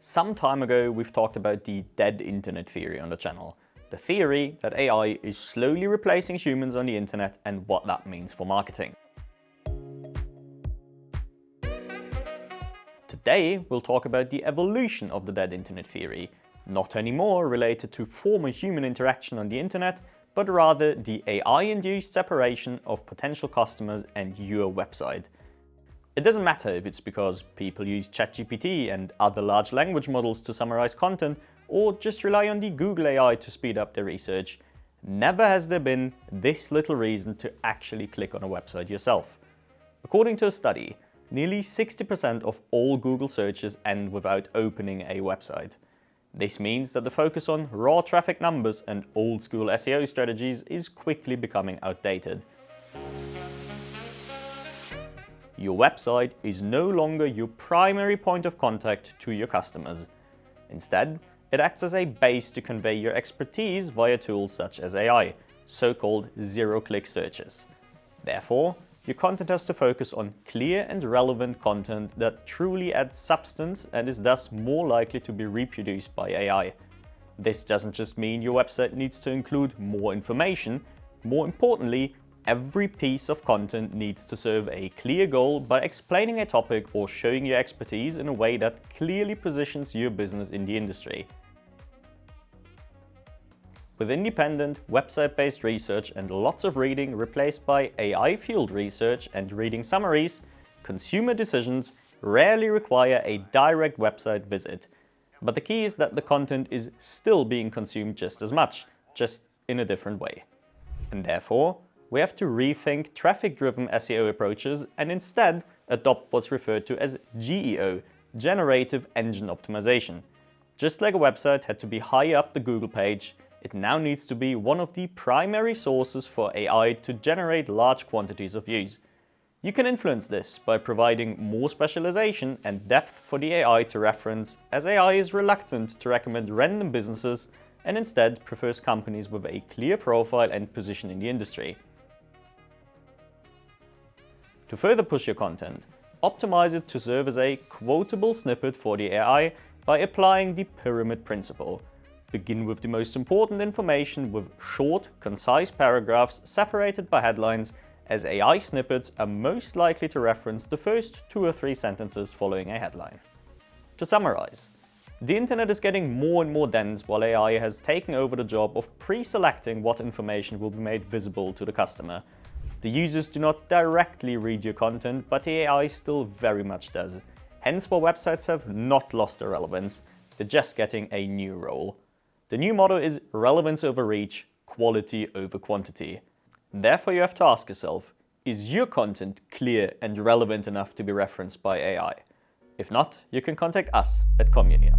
Some time ago, we've talked about the dead internet theory on the channel. The theory that AI is slowly replacing humans on the internet and what that means for marketing. Today, we'll talk about the evolution of the dead internet theory, not anymore related to former human interaction on the internet, but rather the AI-induced separation of potential customers and your website. It doesn't matter if it's because people use ChatGPT and other large language models to summarize content, or just rely on the Google AI to speed up their research. Never has there been this little reason to actually click on a website yourself. According to a study, nearly 60% of all Google searches end without opening a website. This means that the focus on raw traffic numbers and old-school SEO strategies is quickly becoming outdated. Your website is no longer your primary point of contact to your customers. Instead, it acts as a base to convey your expertise via tools such as AI, so-called zero-click searches. Therefore, your content has to focus on clear and relevant content that truly adds substance and is thus more likely to be reproduced by AI. This doesn't just mean your website needs to include more information. More importantly, every piece of content needs to serve a clear goal by explaining a topic or showing your expertise in a way that clearly positions your business in the industry. With independent, website-based research and lots of reading replaced by AI-fueled research and reading summaries, consumer decisions rarely require a direct website visit. But the key is that the content is still being consumed just as much, just in a different way. And therefore, we have to rethink traffic-driven SEO approaches and instead adopt what's referred to as GEO, Generative Engine Optimization. Just like a website had to be high up the Google page, it now needs to be one of the primary sources for AI to generate large quantities of views. You can influence this by providing more specialization and depth for the AI to reference, as AI is reluctant to recommend random businesses and instead prefers companies with a clear profile and position in the industry. To further push your content, optimize it to serve as a quotable snippet for the AI by applying the pyramid principle. Begin with the most important information with short, concise paragraphs separated by headlines, as AI snippets are most likely to reference the first 2 or 3 sentences following a headline. To summarize, the internet is getting more and more dense while AI has taken over the job of pre-selecting what information will be made visible to the customer. The users do not directly read your content, but the AI still very much does. Hence why websites have not lost their relevance, they're just getting a new role. The new motto is relevance over reach, quality over quantity. Therefore, you have to ask yourself, is your content clear and relevant enough to be referenced by AI? If not, you can contact us at Communia.